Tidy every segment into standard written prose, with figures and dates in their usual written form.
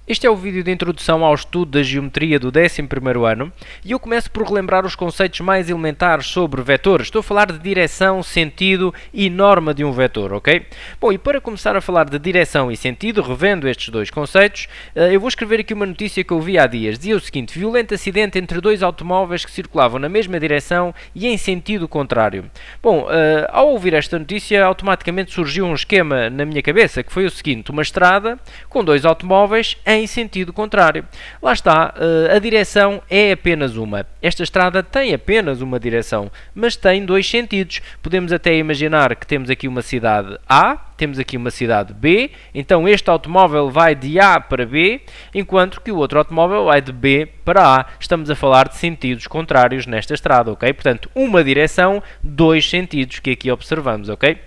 Este é o vídeo de introdução ao estudo da geometria do 11º ano e eu começo por relembrar os conceitos mais elementares sobre vetores. Estou a falar de direção, sentido e norma de um vetor, ok? Bom, e para começar a falar de direção e sentido, revendo estes dois conceitos, eu vou escrever aqui uma notícia que eu vi há dias. Dizia o seguinte: violento acidente entre dois automóveis que circulavam na mesma direção e em sentido contrário. Bom, ao ouvir esta notícia, automaticamente surgiu um esquema na minha cabeça, que foi o seguinte: uma estrada com dois automóveis em sentido contrário. Lá está, a direção é apenas uma. Esta estrada tem apenas uma direção, mas tem dois sentidos. Podemos até imaginar que temos aqui uma cidade A, temos aqui uma cidade B, então este automóvel vai de A para B, enquanto que o outro automóvel vai de B para A. Estamos a falar de sentidos contrários nesta estrada, ok? Portanto, uma direção, dois sentidos que aqui observamos, ok?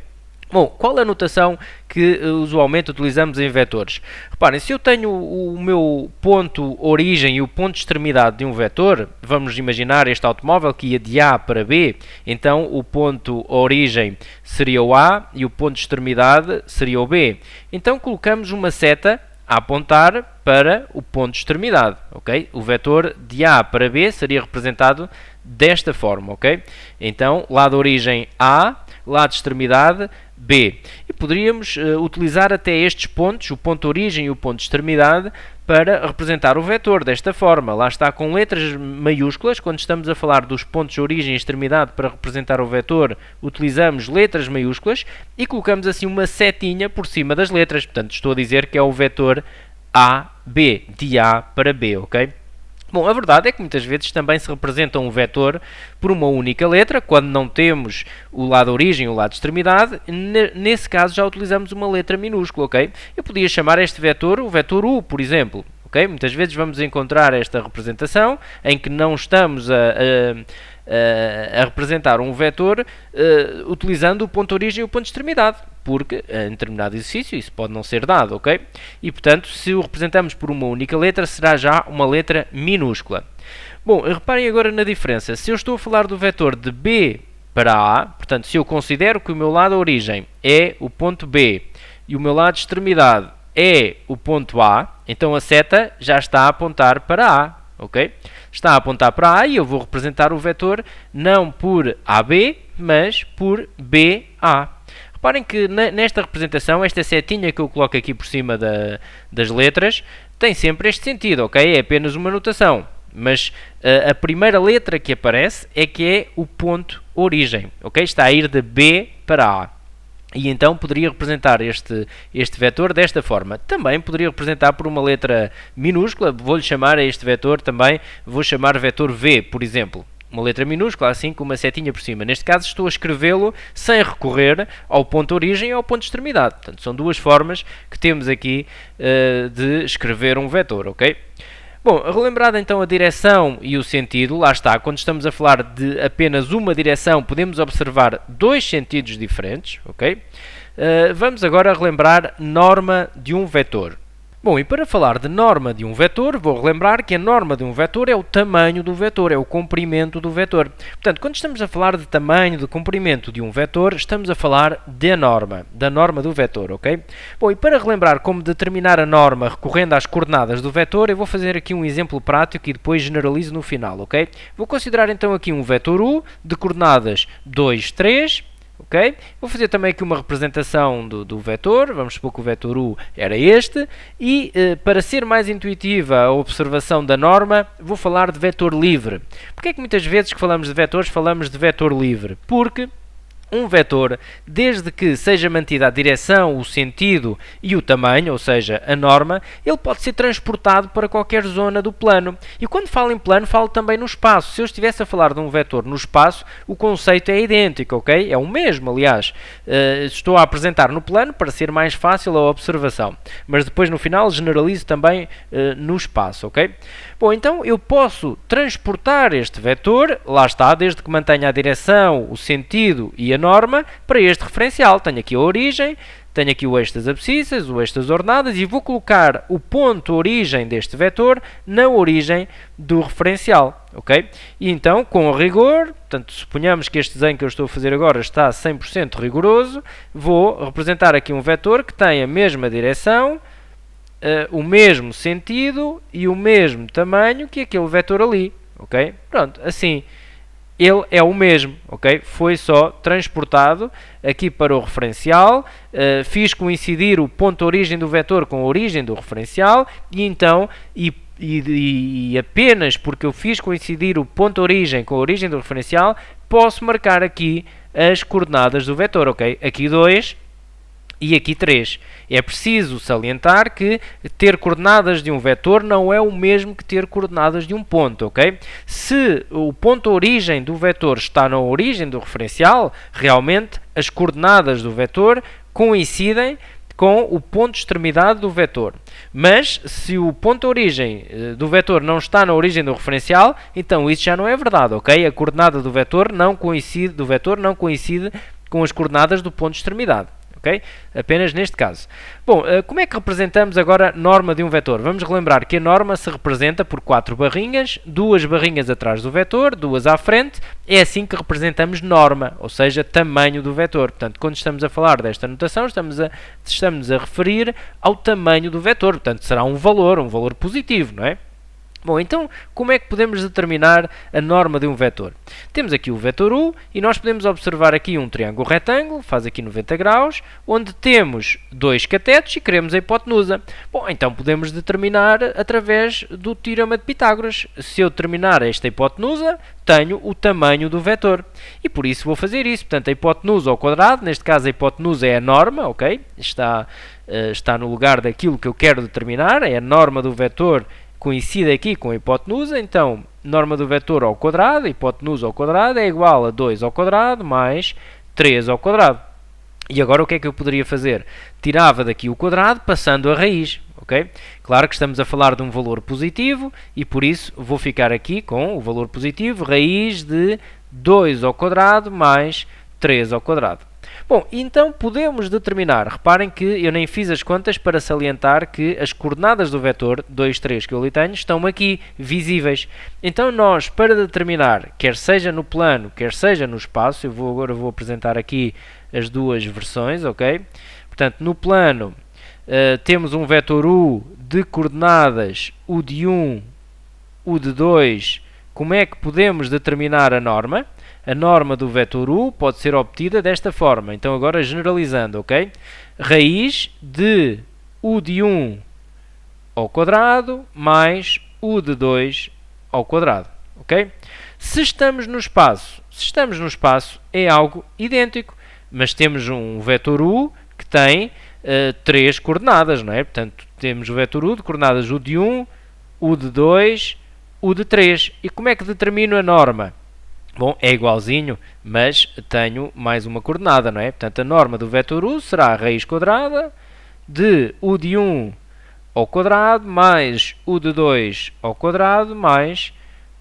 Bom, qual é a notação que usualmente utilizamos em vetores? Reparem, se eu tenho o meu ponto origem e o ponto de extremidade de um vetor, vamos imaginar este automóvel que ia de A para B, então o ponto origem seria o A e o ponto de extremidade seria o B. Então colocamos uma seta a apontar para o ponto de extremidade, ok? O vetor de A para B seria representado desta forma, ok? Então, lado origem A, lado de extremidade B. E poderíamos utilizar até estes pontos, o ponto origem e o ponto de extremidade, para representar o vetor desta forma. Lá está, com letras maiúsculas. Quando estamos a falar dos pontos de origem e extremidade para representar o vetor, utilizamos letras maiúsculas e colocamos assim uma setinha por cima das letras. Portanto, estou a dizer que é o vetor AB, de A para B, ok? Bom, a verdade é que muitas vezes também se representa um vetor por uma única letra, quando não temos o lado origem e o lado de extremidade. Nesse caso já utilizamos uma letra minúscula, ok? Eu podia chamar este vetor o vetor U, por exemplo. Okay? Muitas vezes vamos encontrar esta representação em que não estamos a representar um vetor utilizando o ponto origem e o ponto de extremidade, porque em determinado exercício isso pode não ser dado, ok? E portanto, se o representamos por uma única letra, será já uma letra minúscula. Bom, reparem agora na diferença. Se eu estou a falar do vetor de B para A, portanto, se eu considero que o meu lado origem é o ponto B e o meu lado de extremidade é o ponto A, então a seta já está a apontar para A, ok? Está a apontar para A e eu vou representar o vetor não por AB, mas por BA. Reparem que nesta representação, esta setinha que eu coloco aqui por cima das letras, tem sempre este sentido, ok? É apenas uma notação. Mas a primeira letra que aparece é que é o ponto origem, ok? Está a ir de B para A. E então poderia representar este vetor desta forma. Também poderia representar por uma letra minúscula. Vou-lhe chamar a este vetor também, vou chamar vetor V, por exemplo. Uma letra minúscula, assim com uma setinha por cima. Neste caso estou a escrevê-lo sem recorrer ao ponto origem e ao ponto de extremidade. Portanto, são duas formas que temos aqui de escrever um vetor, ok? Bom, relembrada então a direção e o sentido, lá está, quando estamos a falar de apenas uma direção, podemos observar dois sentidos diferentes, ok? Vamos agora relembrar norma de um vetor. Bom, e para falar de norma de um vetor, vou relembrar que a norma de um vetor é o tamanho do vetor, é o comprimento do vetor. Portanto, quando estamos a falar de tamanho, de comprimento de um vetor, estamos a falar da norma do vetor, ok? Bom, e para relembrar como determinar a norma recorrendo às coordenadas do vetor, eu vou fazer aqui um exemplo prático e depois generalizo no final, ok? Vou considerar então aqui um vetor U de coordenadas 2, 3, ok? Vou fazer também aqui uma representação do vetor, vamos supor que o vetor U era este, e para ser mais intuitiva a observação da norma, vou falar de vetor livre. Porque é que muitas vezes que falamos de vetores, falamos de vetor livre? Porque um vetor, desde que seja mantida a direção, o sentido e o tamanho, ou seja, a norma, ele pode ser transportado para qualquer zona do plano. E quando falo em plano, falo também no espaço. Se eu estivesse a falar de um vetor no espaço, o conceito é idêntico, ok? É o mesmo, aliás. Estou a apresentar no plano para ser mais fácil a observação. Mas depois, no final, generalizo também no espaço, ok? Bom, então eu posso transportar este vetor, lá está, desde que mantenha a direção, o sentido e a norma, para este referencial. Tenho aqui a origem, tenho aqui o eixo das abscissas, o eixo das ordenadas e vou colocar o ponto origem deste vetor na origem do referencial, ok? E então, com rigor, portanto, suponhamos que este desenho que eu estou a fazer agora está 100% rigoroso, vou representar aqui um vetor que tem a mesma direção, o mesmo sentido e o mesmo tamanho que aquele vetor ali, ok? Pronto, assim ele é o mesmo, ok? Foi só transportado aqui para o referencial, fiz coincidir o ponto de origem do vetor com a origem do referencial e então, e apenas porque eu fiz coincidir o ponto de origem com a origem do referencial, posso marcar aqui as coordenadas do vetor, ok? Aqui 2 e aqui 3. É preciso salientar que ter coordenadas de um vetor não é o mesmo que ter coordenadas de um ponto, ok? Se o ponto de origem do vetor está na origem do referencial, realmente as coordenadas do vetor coincidem com o ponto de extremidade do vetor. Mas se o ponto de origem do vetor não está na origem do referencial, então isso já não é verdade, ok? A coordenada do vetor não coincide com as coordenadas do ponto de extremidade. Okay? Apenas neste caso. Bom, como é que representamos agora a norma de um vetor? Vamos relembrar que a norma se representa por 4 barrinhas, 2 barrinhas atrás do vetor, 2 à frente. É assim que representamos norma, ou seja, tamanho do vetor. Portanto, quando estamos a falar desta notação, estamos a referir ao tamanho do vetor. Portanto, será um valor positivo, não é? Bom, então, como é que podemos determinar a norma de um vetor? Temos aqui o vetor U e nós podemos observar aqui um triângulo retângulo, faz aqui 90 graus, onde temos 2 catetos e queremos a hipotenusa. Bom, então podemos determinar através do teorema de Pitágoras. Se eu determinar esta hipotenusa, tenho o tamanho do vetor. E por isso vou fazer isso. Portanto, a hipotenusa ao quadrado, neste caso a hipotenusa é a norma, ok? Está no lugar daquilo que eu quero determinar, é a norma do vetor coincide aqui com a hipotenusa, então norma do vetor ao quadrado, hipotenusa ao quadrado é igual a 2 ao quadrado mais 3 ao quadrado. E agora o que é que eu poderia fazer? Tirava daqui o quadrado passando a raiz, ok? Claro que estamos a falar de um valor positivo e por isso vou ficar aqui com o valor positivo, raiz de 2 ao quadrado mais 3 ao quadrado. Bom, então podemos determinar, reparem que eu nem fiz as contas para salientar que as coordenadas do vetor 2, 3 que eu ali tenho estão aqui visíveis. Então nós, para determinar, quer seja no plano, quer seja no espaço, agora vou apresentar aqui as duas versões, ok? Portanto, no plano temos um vetor U de coordenadas U de 1, U de 2. Como é que podemos determinar a norma? A norma do vetor U pode ser obtida desta forma. Então, agora generalizando, ok? Raiz de U de 1 ao quadrado mais U de 2 ao quadrado, ok? Se estamos no espaço é algo idêntico, mas temos um vetor U que tem 3 coordenadas, não é? Portanto, temos o vetor U de coordenadas U de 1, U de 2, U de 3. E como é que determino a norma? Bom, é igualzinho, mas tenho mais uma coordenada, não é? Portanto, a norma do vetor U será a raiz quadrada de U de 1 ao quadrado mais U de 2 ao quadrado mais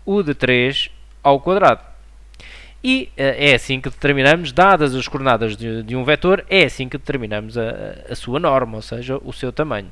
U de 3 ao quadrado. E é assim que determinamos, dadas as coordenadas de um vetor, é assim que determinamos a sua norma, ou seja, o seu tamanho.